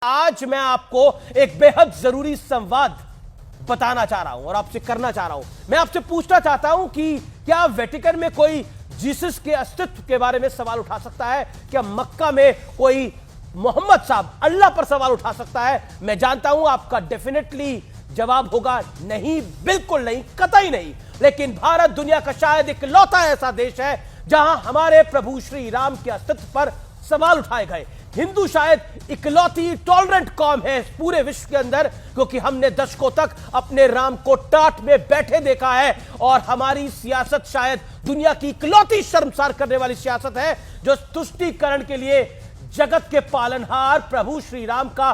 आज मैं आपको एक बेहद जरूरी संवाद बताना चाह रहा हूं और आपसे करना चाह रहा हूं। मैं आपसे पूछना चाहता हूं कि क्या वेटिकन में कोई जीसस के अस्तित्व के बारे में सवाल उठा सकता है? क्या मक्का में कोई मोहम्मद साहब अल्लाह पर सवाल उठा सकता है? मैं जानता हूं आपका डेफिनेटली जवाब होगा नहीं, बिल्कुल नहीं, कतई नहीं। लेकिन भारत दुनिया का शायद इकलौता ऐसा देश है जहां हमारे प्रभु श्री राम के अस्तित्व पर सवाल उठाए गए। हिंदू शायद इकलौती टॉलरेंट कौम है इस पूरे विश्व के अंदर, क्योंकि हमने दशकों तक अपने राम को टाट में बैठे देखा है और हमारी सियासत शायद दुनिया की इकलौती शर्मसार करने वाली सियासत है जो तुष्टीकरण के लिए जगत के पालनहार प्रभु श्री राम का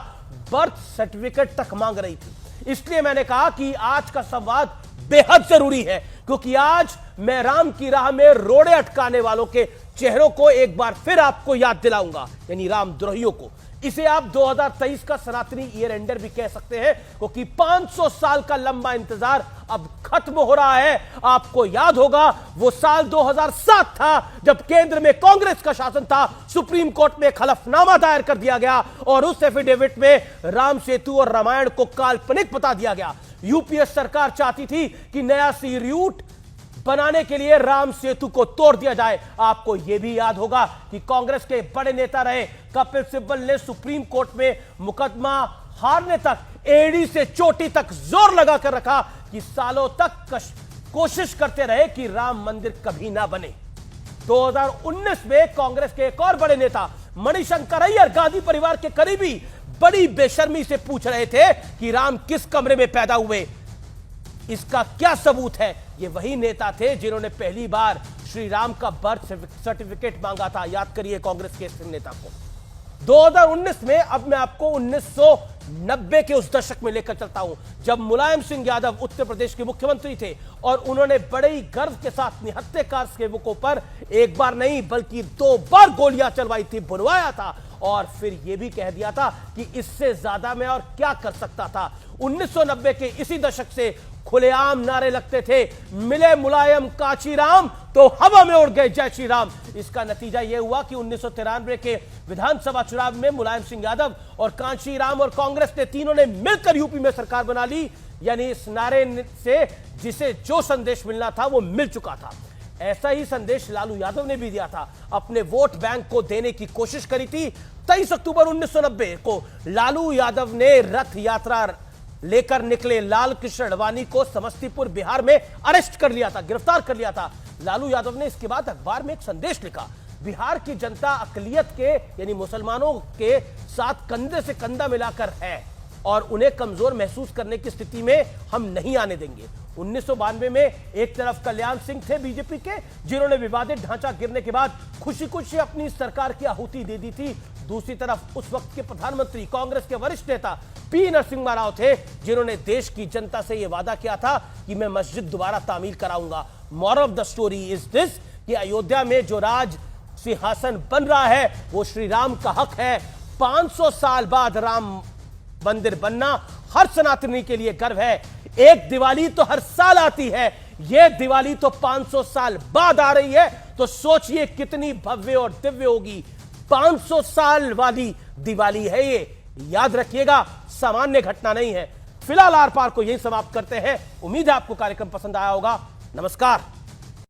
बर्थ सर्टिफिकेट तक मांग रही थी। इसलिए मैंने कहा कि आज का संवाद बेहद जरूरी है, क्योंकि आज मैं राम की राह में रोड़े अटकाने वालों के चेहरों को एक बार फिर आपको याद दिलाऊंगा, यानी रामद्रोहियों को। इसे आप 2023 का सनातनी ईयर एंडर भी कह सकते हैं, क्योंकि 500 साल का लंबा इंतजार अब खत्म हो रहा है। आपको याद होगा वो साल 2007 था जब केंद्र में कांग्रेस का शासन था, सुप्रीम कोर्ट में हलफनामा दायर कर दिया गया और उस एफिडेविट में राम सेतु और रामायण को काल्पनिक बता दिया गया। यूपीए सरकार चाहती थी कि नया सी रूट बनाने के लिए राम सेतु को तोड़ दिया जाए। आपको यह भी याद होगा कि कांग्रेस के बड़े नेता रहे कपिल सिब्बल ने सुप्रीम कोर्ट में मुकदमा हारने तक एड़ी से चोटी तक जोर लगाकर रखा कि सालों तक कोशिश करते रहे कि राम मंदिर कभी ना बने। 2019 में कांग्रेस के एक और बड़े नेता मणिशंकर अय्यर, गांधी परिवार के करीबी, बड़ी बेशर्मी से पूछ रहे थे कि राम किस कमरे में पैदा हुए, इसका क्या सबूत है। ये वही नेता थे जिन्होंने पहली बार श्री राम का बर्थ सर्टिफिकेट मांगा था। याद करिए कांग्रेस के इस नेता को। 2019 में अब मैं आपको 1990 के उस दशक में लेकर चलता हूं जब मुलायम सिंह यादव उत्तर प्रदेश के मुख्यमंत्री थे और उन्होंने बड़े ही गर्व के साथ निहत्तेकार सेवकों पर एक बार नहीं बल्कि 2 बार गोलियां चलवाई थी, बुलवाया था और फिर यह भी कह दिया था कि इससे ज्यादा मैं और क्या कर सकता था। 1990 के इसी दशक से खुलेआम नारे लगते थे, मिले मुलायम कांची राम तो हवा में उड़ गए जय श्री राम। इसका नतीजा यह हुआ कि 1993 के विधानसभा चुनाव में मुलायम सिंह यादव और कांची राम और कांग्रेस ने तीनों ने मिलकर यूपी में सरकार बना ली। यानी इस नारे से जिसे जो संदेश मिलना था वो मिल चुका था। ऐसा ही संदेश लालू यादव ने भी दिया था, अपने वोट बैंक को देने की कोशिश करी थी। 23 अक्टूबर 1990 को लालू यादव ने रथ यात्रा लेकर निकले लाल कृष्ण अडवाणी को समस्तीपुर बिहार में अरेस्ट कर लिया था, गिरफ्तार कर लिया था। लालू यादव ने इसके बाद अखबार में एक संदेश लिखा, बिहार की जनता अकलियत के यानी मुसलमानों के साथ कंधे से कंधा मिलाकर है और उन्हें कमजोर महसूस करने की स्थिति में हम नहीं आने देंगे। 1992 में एक तरफ कल्याण सिंह थे बीजेपी के जिन्होंने विवादित ढांचा गिरने के बाद खुशी खुशी अपनी सरकार की आहुति दे दी थी। दूसरी तरफ उस वक्त के प्रधानमंत्री कांग्रेस के वरिष्ठ नेता पी नरसिम्हा राव थे जिन्होंने देश की जनता से यह वादा किया था कि मैं मस्जिद दोबारा तामीर कराऊंगा। Moral of the story is this कि अयोध्या में जो राज सिंहासन बन रहा है वो श्री राम का हक है। 500 साल बाद राम मंदिर बनना हर सनातनी के लिए गर्व है। एक दिवाली तो हर साल आती है, यह दिवाली तो 500 साल बाद आ रही है, तो सोचिए कितनी भव्य और दिव्य होगी। 500 साल वाली दिवाली है ये, याद रखिएगा, सामान्य घटना नहीं है। फिलहाल आर पार को यही समाप्त करते हैं। उम्मीद है आपको कार्यक्रम पसंद आया होगा। नमस्कार।